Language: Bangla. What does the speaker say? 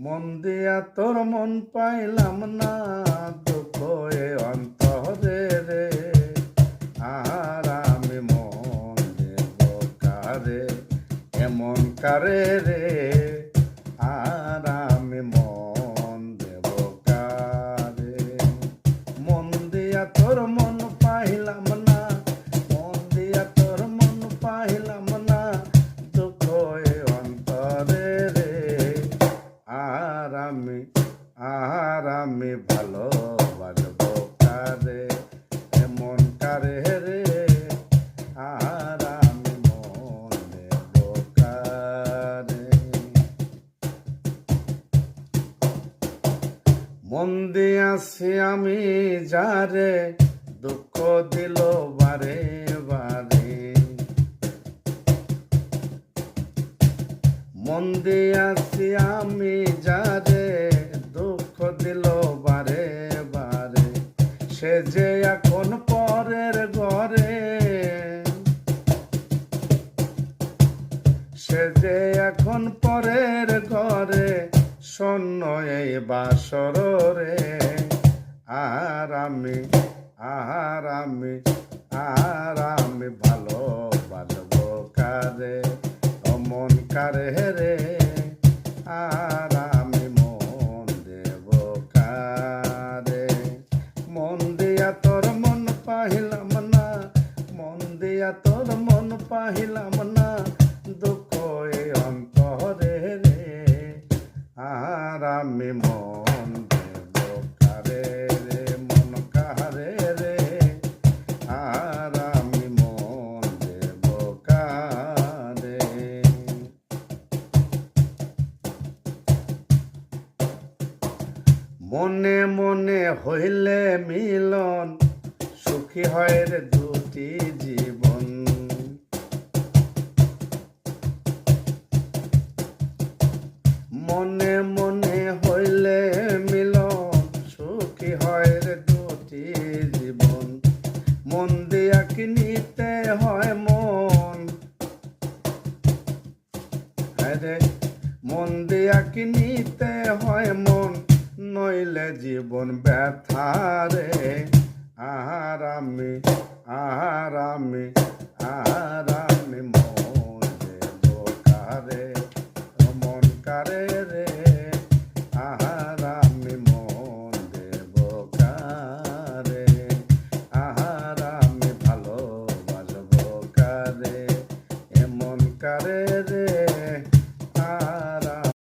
মন দিয়া তোর মন পাইলাম না, দুঃখ এ অন্তরে রে। আর আমি মন দেব কারে, এমন কারে রে। আর আমি মন দেব কারে। মন দিয়া তোর মন পাইলাম না, মন দিয়া তোর মন পাইলাম না, দুঃখ এ অন্তরে রে। আর আমি ভালোবাসবো কারে, এমন কারে রে। আর আমি মন দেব কারে। মন দিয়াছি আমি যারে, দুঃখ দিল বারে বারে। মন দিয়াছি আমি যারে, দুঃখ দিল বারে বারে। সে যে এখন পরের ঘরে, সে যে এখন পরের ঘরে, শূন্য এই বাসর রে। আর আমি ভালোবাসবো কারে, মন কারে রে। আর আমি মন দেব কারে। মন দিয়া তোর মন পাহিলাম না, মন দিয়া তোর মন পাহিলাম না, দুঃখ এ অন্তরে রে। আর আমি মন দেব কারে রে, মন কারে রে। আর আমি মন দেব কারে। মনে মনে হইলে মিলন, সুখী হয় রে দুটি জীবন। মনে মনে হইলে মিলন, সুখী হয় রে দুটি জীবন। মন দিয়া কিনিতে হয় মন, আরে মন দিয়া কিনিতে হয় মন, নইলে জীবন ব্যথারে। আর আমি মন দেব কারে, মন কারে